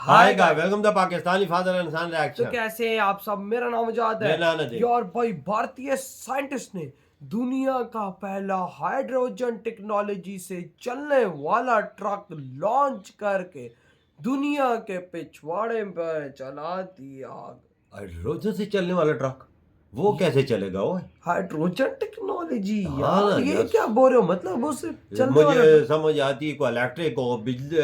Hi guys, welcome to Pakistani father and son reaction. तो कैसे हैं आप सब। मेरा नाम आजाद है यार भाई। भारतीय साइंटिस्ट ने दुनिया का पहला हाइड्रोजन टेक्नोलॉजी से चलने वाला ट्रक लॉन्च करके दुनिया के पिछवाड़े पर चला दिया। हाइड्रोजन से चलने वाला ट्रक वो कैसे चलेगा? वो हाइड्रोजन टेक्नोलॉजी हाँ यार, ये यार। क्या बोल रहे हो? मतलब उससे चलने वाला मुझे समझ आती है, कोई इलेक्ट्रिक हो, बिजली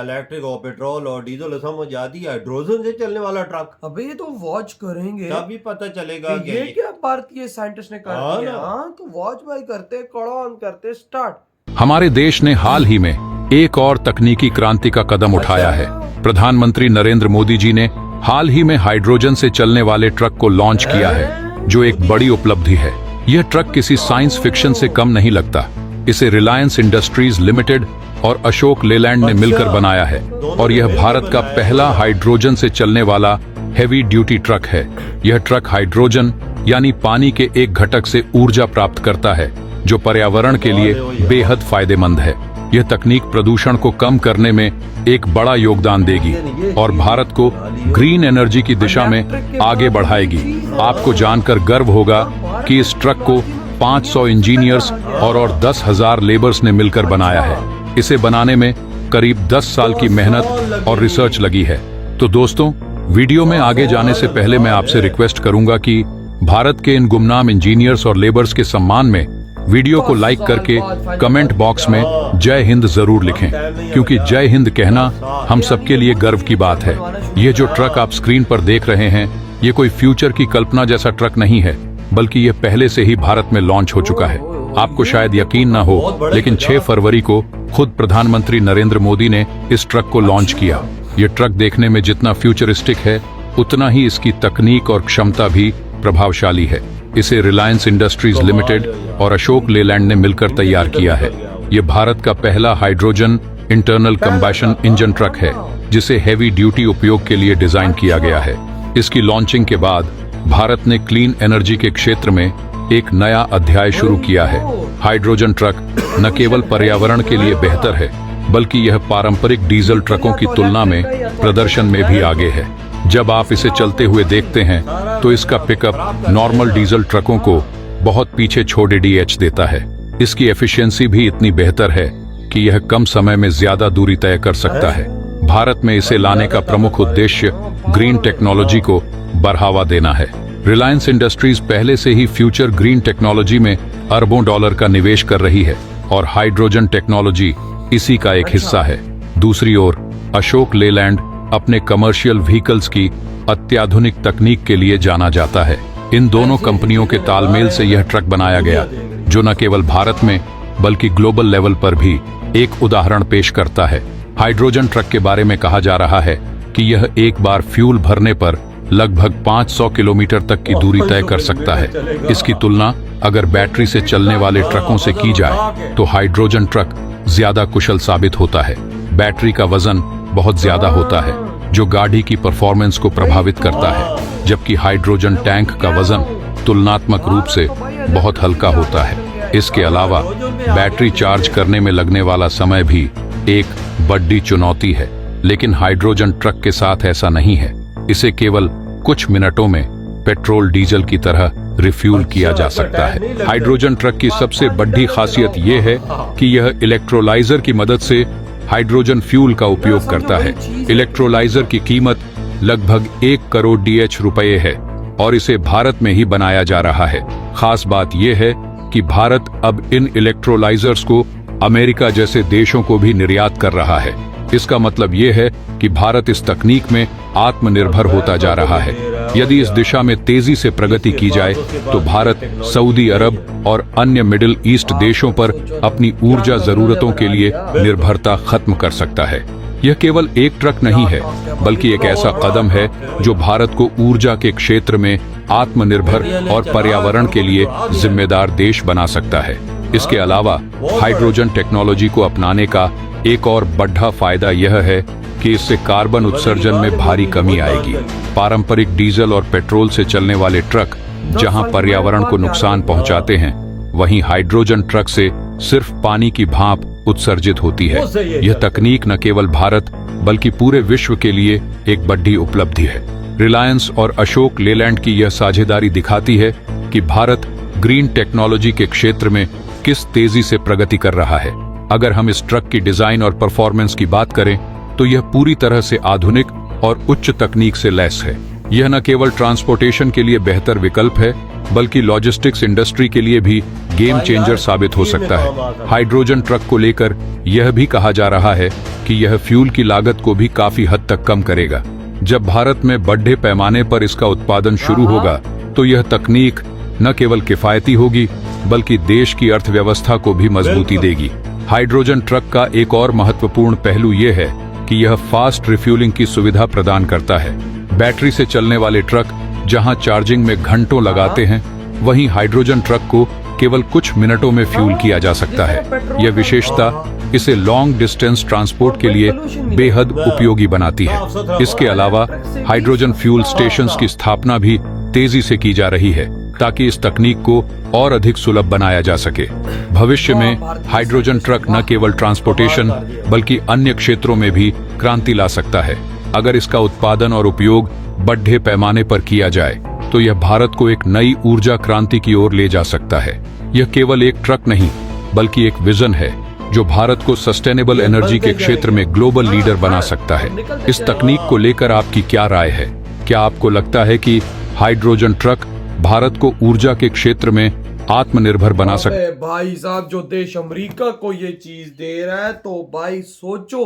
इलेक्ट्रिक हो, पेट्रोल और डीजल हो, समझ आती है। हाइड्रोजन से चलने वाला ट्रक अबे ये तो वॉच करेंगे तभी पता चलेगा कि कि ये क्या भारतीय साइंटिस्ट ने कर हाँ दिया। ना। हाँ तो वॉच भाई करते, कड़ा ऑन करते, स्टार्ट। हमारे देश ने हाल ही में एक और तकनीकी क्रांति का कदम उठाया है। प्रधानमंत्री नरेंद्र मोदी जी ने हाल ही में हाइड्रोजन से चलने वाले ट्रक को लॉन्च किया है, जो एक बड़ी उपलब्धि है। यह ट्रक किसी साइंस फिक्शन से कम नहीं लगता। इसे रिलायंस इंडस्ट्रीज लिमिटेड और अशोक लेलैंड ने मिलकर बनाया है और यह भारत का पहला हाइड्रोजन से चलने वाला हेवी ड्यूटी ट्रक है। यह ट्रक हाइड्रोजन यानी पानी के एक घटक से ऊर्जा प्राप्त करता है, जो पर्यावरण के लिए बेहद फायदेमंद है। यह तकनीक प्रदूषण को कम करने में एक बड़ा योगदान देगी और भारत को ग्रीन एनर्जी की दिशा में आगे बढ़ाएगी। आपको जानकर गर्व होगा कि इस ट्रक को 500 इंजीनियर्स और 10,000 लेबर्स ने मिलकर बनाया है। इसे बनाने में करीब 10 साल की मेहनत और रिसर्च लगी है। तो दोस्तों, वीडियो में आगे जाने से पहले मैं आपसे रिक्वेस्ट करूंगा कि भारत के इन गुमनाम इंजीनियर्स और लेबर्स के सम्मान में वीडियो को लाइक करके कमेंट बॉक्स में जय हिंद जरूर लिखें, क्योंकि जय हिंद कहना हम सबके लिए गर्व की बात है। ये जो ट्रक आप स्क्रीन पर देख रहे हैं, ये कोई फ्यूचर की कल्पना जैसा ट्रक नहीं है, बल्कि ये पहले से ही भारत में लॉन्च हो चुका है। आपको शायद यकीन ना हो, लेकिन 6 फरवरी को खुद प्रधानमंत्री नरेंद्र मोदी ने इस ट्रक को लॉन्च किया। ये ट्रक देखने में जितना फ्यूचरिस्टिक है, उतना ही इसकी तकनीक और क्षमता भी प्रभावशाली है। इसे रिलायंस इंडस्ट्रीज लिमिटेड और अशोक लेलैंड ने मिलकर तैयार किया है। ये भारत का पहला hydrogen internal combustion engine truck है, जिसे हेवी ड्यूटी उपयोग के लिए डिजाइन किया गया है। इसकी लॉन्चिंग के बाद भारत ने क्लीन एनर्जी के क्षेत्र में एक नया अध्याय शुरू किया है। हाइड्रोजन ट्रक न केवल पर्यावरण के लिए बेहतर है, बल्कि यह पारंपरिक डीजल ट्रकों की तुलना में प्रदर्शन में भी आगे है। जब आप इसे चलते हुए देखते हैं, तो इसका पिकअप नॉर्मल डीजल ट्रकों को बहुत पीछे छोड़ डीएच देता है। इसकी एफिशिएंसी भी इतनी बेहतर है कि यह कम समय में ज्यादा दूरी तय कर सकता है। भारत में इसे लाने का प्रमुख उद्देश्य ग्रीन टेक्नोलॉजी को बढ़ावा देना है। रिलायंस इंडस्ट्रीज पहले से ही फ्यूचर ग्रीन टेक्नोलॉजी में अरबों डॉलर का निवेश कर रही है और हाइड्रोजन टेक्नोलॉजी इसी का एक हिस्सा है। दूसरी ओर अशोक लेलैंड अपने कमर्शियल व्हीकल्स की अत्याधुनिक तकनीक के लिए जाना जाता है। इन दोनों कंपनियों के तालमेल से यह ट्रक बनाया गया, जो न केवल भारत में बल्कि ग्लोबल लेवल पर भी एक उदाहरण पेश करता है। हाइड्रोजन ट्रक के बारे में कहा जा रहा है कि यह एक बार फ्यूल भरने पर लगभग 500 किलोमीटर तक की दूरी तय कर सकता है। इसकी तुलना अगर बैटरी से चलने वाले ट्रकों से की जाए, तो हाइड्रोजन ट्रक ज्यादा कुशल साबित होता है। बैटरी का वजन बहुत ज्यादा होता है, जो गाड़ी की परफॉर्मेंस को प्रभावित करता है, जबकि हाइड्रोजन टैंक का वजन तुलनात्मक रूप से बहुत हल्का होता है। इसके अलावा बैटरी चार्ज करने में लगने वाला समय भी एक बड़ी चुनौती है, लेकिन हाइड्रोजन ट्रक के साथ ऐसा नहीं है। इसे केवल कुछ मिनटों में पेट्रोल डीजल की तरह रिफ्यूल किया जा सकता है। हाइड्रोजन ट्रक की सबसे बड़ी खासियत यह है कि यह इलेक्ट्रोलाइजर की मदद से हाइड्रोजन फ्यूल का उपयोग करता है। इलेक्ट्रोलाइजर की कीमत लगभग 1 करोड़ डीएच रुपए है और इसे भारत में ही बनाया जा रहा है। खास बात यह है कि भारत अब इन इलेक्ट्रोलाइजर्स को अमेरिका जैसे देशों को भी निर्यात कर रहा है। इसका मतलब यह है कि भारत इस तकनीक में आत्मनिर्भर होता जा रहा है। यदि इस दिशा में तेजी से प्रगति की जाए, तो भारत सऊदी अरब और अन्य मिडिल ईस्ट देशों पर अपनी ऊर्जा जरूरतों के लिए निर्भरता खत्म कर सकता है। यह केवल एक ट्रक नहीं है, बल्कि एक ऐसा कदम है जो भारत को ऊर्जा के क्षेत्र में आत्मनिर्भर और पर्यावरण के लिए जिम्मेदार देश बना सकता है। इसके अलावा हाइड्रोजन टेक्नोलॉजी को अपनाने का एक और बड़ा फायदा यह है कि इससे कार्बन उत्सर्जन में भारी कमी आएगी। पारंपरिक डीजल और पेट्रोल से चलने वाले ट्रक जहां पर्यावरण को नुकसान पहुंचाते हैं, वहीं हाइड्रोजन ट्रक से सिर्फ पानी की भाप उत्सर्जित होती है। वो सही है यह सर। तकनीक न केवल भारत बल्कि पूरे विश्व के लिए एक बड़ी उपलब्धि है। रिलायंस और अशोक लेलैंड की यह साझेदारी दिखाती है कि भारत ग्रीन टेक्नोलॉजी के क्षेत्र में किस तेजी से प्रगति कर रहा है। अगर हम इस ट्रक की डिजाइन और परफॉर्मेंस की बात करें तो यह पूरी तरह से आधुनिक और उच्च तकनीक से लैस है। यह न केवल ट्रांसपोर्टेशन के लिए बेहतर विकल्प है बल्कि लॉजिस्टिक्स इंडस्ट्री के लिए भी गेम चेंजर साबित हो सकता है। हाइड्रोजन ट्रक को लेकर यह भी कहा जा रहा है कि यह फ्यूल की लागत को भी काफी हद तक कम करेगा। जब भारत में बड़े पैमाने पर इसका उत्पादन शुरू होगा तो यह तकनीक न केवल किफायती होगी बल्कि देश की अर्थव्यवस्था को भी मजबूती देगी। हाइड्रोजन ट्रक का एक और महत्वपूर्ण पहलू यह है कि यह फास्ट रिफ्यूलिंग की सुविधा प्रदान करता है। बैटरी से चलने वाले ट्रक जहां चार्जिंग में घंटों लगाते हैं, वहीं हाइड्रोजन ट्रक को केवल कुछ मिनटों में फ्यूल किया जा सकता है। यह विशेषता इसे लॉन्ग डिस्टेंस ट्रांसपोर्ट के लिए बेहद उपयोगी बनाती है। इसके अलावा हाइड्रोजन फ्यूल स्टेशंस की स्थापना भी तेजी से की जा रही है ताकि इस तकनीक को और अधिक सुलभ बनाया जा सके। भविष्य में हाइड्रोजन ट्रक न केवल ट्रांसपोर्टेशन बल्कि अन्य क्षेत्रों में भी क्रांति ला सकता है। अगर इसका उत्पादन और उपयोग बड़े पैमाने पर किया जाए तो यह भारत को एक नई ऊर्जा क्रांति की ओर ले जा सकता है। यह केवल एक ट्रक नहीं बल्कि एक विजन है जो भारत को सस्टेनेबल एनर्जी के क्षेत्र में ग्लोबल लीडर बना सकता है। इस तकनीक को लेकर आपकी क्या राय है? क्या आपको लगता है कि हाइड्रोजन ट्रक भारत को ऊर्जा के क्षेत्र में आत्मनिर्भर बना सकता है? भाई साहब, जो देश अमेरिका को ये चीज दे रहा है तो भाई सोचो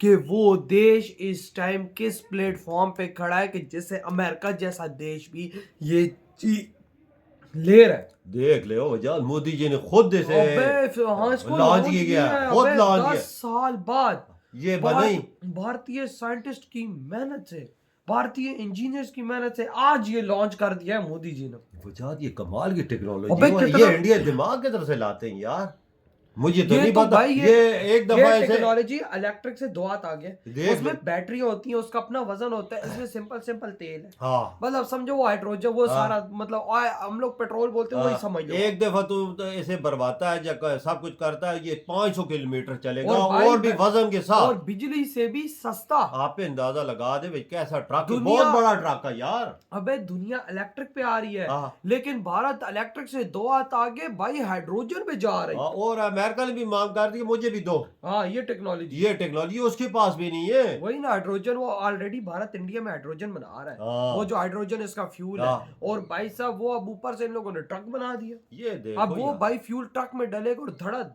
कि वो देश इस टाइम किस प्लेटफॉर्म पे खड़ा है कि जिससे अमेरिका जैसा देश भी ये चीज ले रहा है। देख ले वजाल, मोदी जी ने खुद इसे लॉन्च किया, खुद लॉन्च किया। 10 साल बाद ये बनाई भारतीय साइंटिस्ट की मेहनत से, भारतीय इंजीनियर्स की मेहनत से आज ये लॉन्च कर दिया है मोदी जी ने। वजाल, ये कमाल की टेक्नोलॉजी है। ये इंडिया दिमाग की तरफ से लाते हैं यार। मुझे तो नहीं पता। ये एक दफा ऐसे टेक्नोलॉजी इलेक्ट्रिक से धुआं आ गया, उसमें बैटरी होती है, उसका अपना वजन होता है, इसमें सिंपल तेल है। हाँ, मतलब समझो वो हाइड्रोजन, वो सारा मतलब हम लोग पेट्रोल बोलते हैं, वही समझ लो। एक दफा तो ऐसे बर्बादा है, जब सब कुछ करता है, ये 500 किलोमीटर चलेगा और भी वजन के साथ, और बिजली से भी सस्ता। आप अंदाजा लगा दे कैसा ट्रक, बहुत बड़ा ट्रक है यार। अबे दुनिया इलेक्ट्रिक पे आ रही है, लेकिन भारत इलेक्ट्रिक से 2 हाथ आगे भाई हाइड्रोजन पे जा रही है। और अमेरिका ने भी मांग कर दी मुझे भी दो। ये टेक्नोलॉजी उसके पास भी नहीं है। वही ना, हाइड्रोजन वो ऑलरेडी भारत इंडिया में हाइड्रोजन बना रहा है। वो जो हाइड्रोजन इसका फ्यूल है, और भाई साहब वो अब ऊपर से इन लोगों ने ट्रक बना दिया। ये देखो, अब वो भाई फ्यूल ट्रक में डलेगा और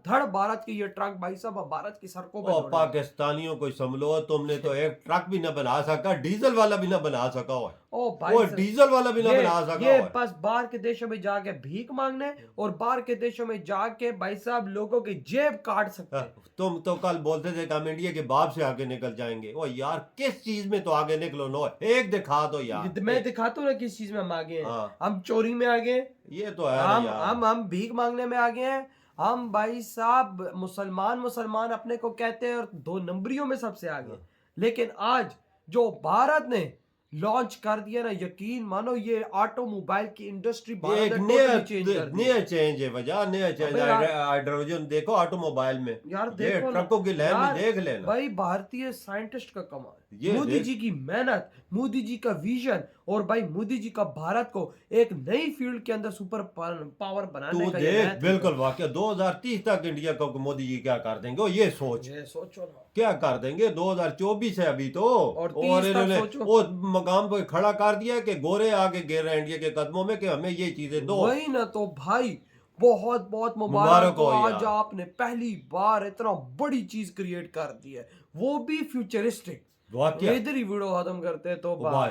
धड़ भारत के ये ट्रक भाई साहब अब भारत की सड़कों पर। पाकिस्तानियों को समझो, तुमने तो एक ट्रक भी न बना सका, डीजल वाला भी न बना सका। वो डीजल वाला भी ना बना सका। ये बस बाहर के देशों में जाके भीख मांगने और बाहर के देशों में जाके भाई साहब लोगों की जेब काट सकते हैं। तुम तो कल बोलते थे कि हम इंडिया के बाप से आगे निकल जाएंगे। ओ यार, किस चीज में तो आगे निकलो नो, एक दिखा दो यार। मैं दिखाता हूँ ना किस चीज में हम आगे हैं। हम चोरी में आगे, ये तो है। हम भीख मांगने में आगे हैं। हम भाई साहब मुसलमान अपने को कहते हैं और 2 नंबरियों में सबसे आगे। लेकिन आज जो भारत ने लॉन्च कर दिया ना, यकीन मानो ये ऑटोमोबाइल की इंडस्ट्री नया चेंज है। वजह नया चेंज हाइड्रोजन देखो ऑटोमोबाइल में यार, देखो ट्रकों की लाइन में देख लेना भाई। भारतीय साइंटिस्ट का कमाल, मोदी जी की मेहनत, मोदी जी का विजन, और भाई मोदी जी का भारत को एक नई फील्ड के अंदर सुपर पावर बनाने का देख, बिल्कुल वाकई 2030 तक इंडिया को मोदी जी क्या कर देंगे, ये सोचो ना क्या कर देंगे। 2024 है अभी तो, और इन्होंने वो मकाम पे खड़ा कर दिया कि गोरे आगे गिर रहे हैं इंडिया के कदमों में कि हमें ये चीजें दो। वही ना, तो भाई बहुत मुबारक हो। आज आपने पहली बार इतना बड़ी चीज क्रिएट कर दी है, वो भी फ्यूचरिस्टिक। इधर ही वीडियो खत्म करते हैं तो बाय।